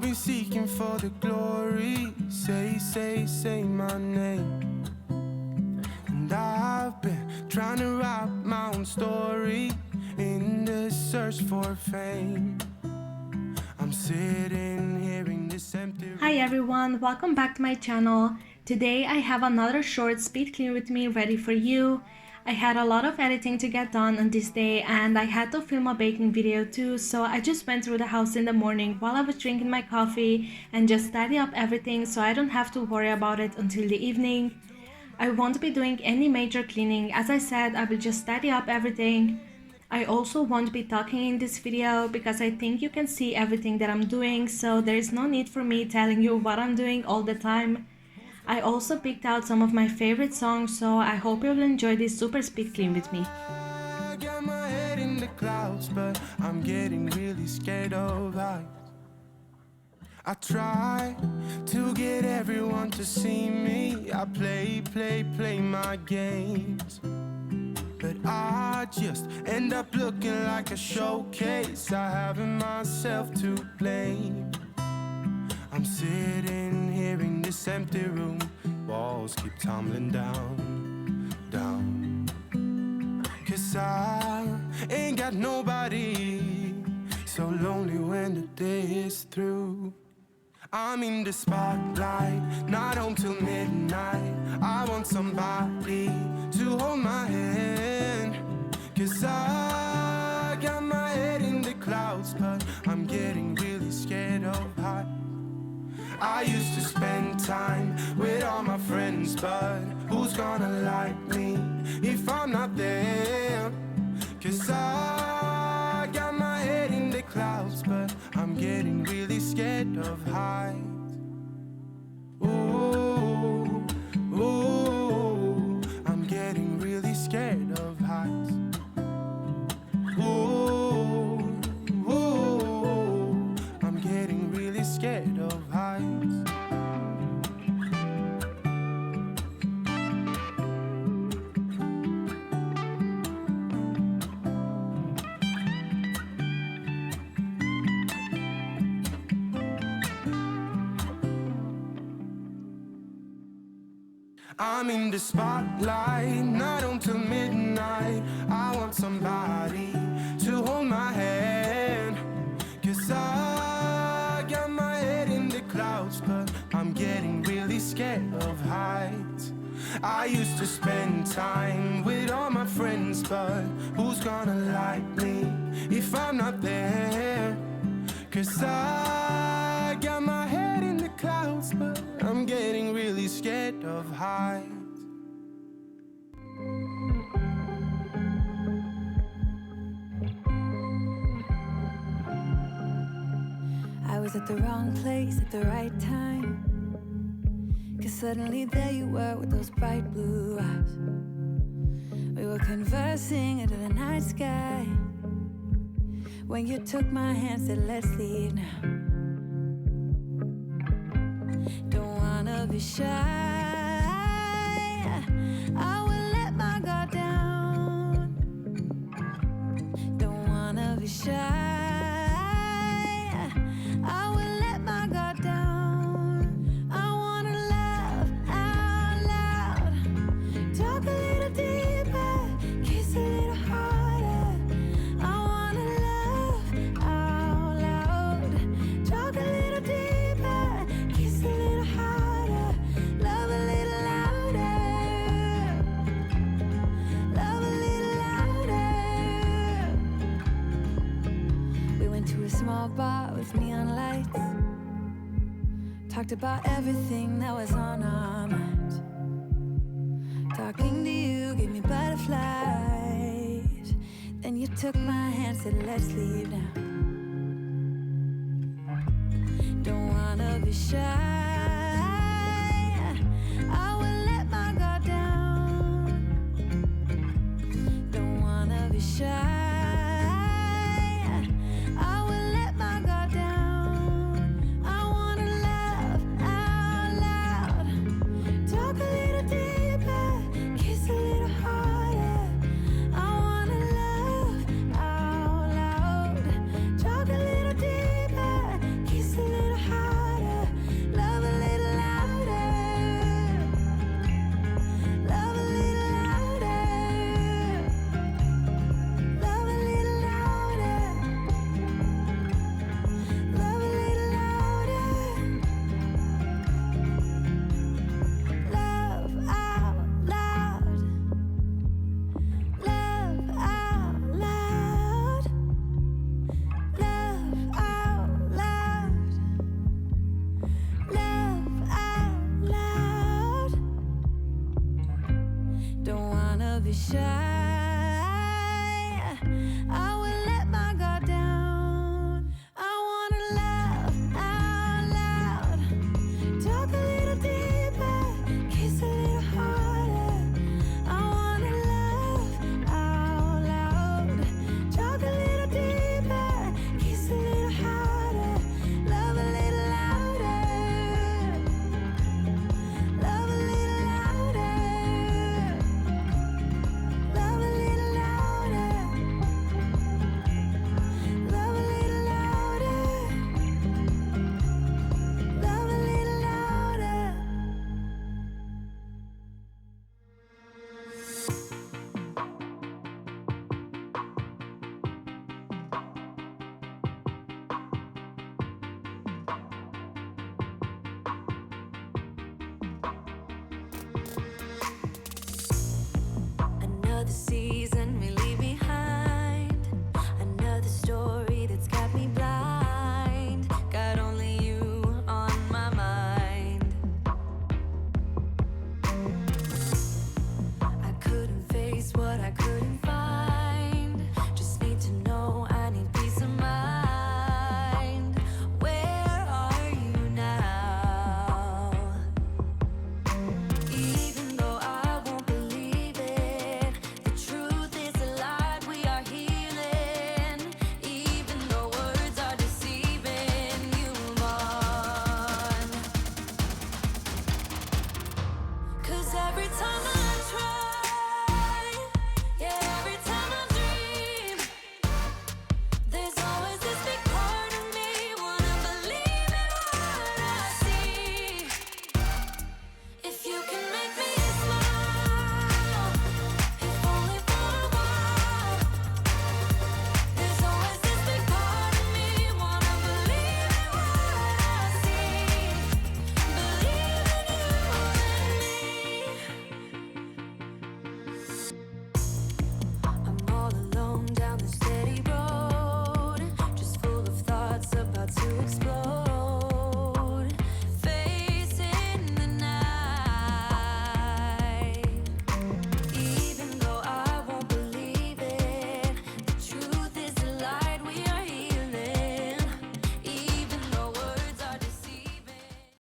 been seeking for the glory. Say my name. And I've been trying to write my own story in the search for fame. I'm sitting here in this empty room. Hi everyone, welcome back to my channel. Today I have another short speed clean with me ready for you. I had a lot of editing to get done on this day and I had to film a baking video too, so I just went through the house in the morning while I was drinking my coffee and just tidy up everything so I don't have to worry about it until the evening. I won't be doing any major cleaning. As I said, I will just tidy up everything. I also won't be talking in this video because I think you can see everything that I'm doing, so there is no need for me telling you what I'm doing all the time. I also picked out some of my favorite songs, so I hope you'll enjoy this super speed clean with me. I got my head in the clouds, but I'm getting really scared of heights. I try to get everyone to see me. I play my games, but I just end up looking like a showcase. I haven't myself to blame. I'm sitting here in this empty room. Walls keep tumbling down. 'Cause I ain't got nobody. So lonely when the day is through. I'm in the spotlight, not home till midnight. I want somebody to hold my hand. 'Cause I got my head in the clouds, but I'm getting really scared of heights. I used to spend time with all my friends, but who's gonna like me if I'm not there? 'Cause I got my head in the clouds, but I'm getting really scared of heights. Ooh, ooh, I'm getting really scared of heights. Ooh, ooh, I'm getting really scared of heights. I'm in the spotlight, not until midnight. I want somebody to hold my hand. 'Cause I got my head in the clouds, but I'm getting really scared of heights. I used to spend time with all my friends, but who's gonna like me if I'm not there? 'Cause I got my head in the clouds, but I'm getting really scared of heights. I was at the wrong place at the right time, 'cause suddenly there you were with those bright blue eyes. We were conversing under the night sky when you took my hand, said let's leave now. Don't wanna be shy, I will let my guard down. Don't wanna be shy, I will let my guard down. I wanna laugh out loud, talk a little deeper, kiss a little harder. I wanna laugh out loud, talk a little deeper, kiss a little harder, love a little louder, love a little louder. We went to a small bar with neon lights, talked about everything that was on our minds. Talking to you gave me butterflies. Then you took my hand, said let's leave now. Don't wanna be shy, I will let my guard down. Don't wanna be shy, I will let my guard down. I wanna laugh out loud, talk a little deeper, kiss a little harder. I wanna laugh out loud, talk a little deeper, kiss a little harder. shy. I will let my guard down. I wanna laugh out loud, talk a little deeper, kiss a little harder. I wanna laugh out loud, talk a little deeper, kiss a little harder, love a little louder, love a little louder, love a little louder, love a little louder, love a little louder. Another season we leave behind.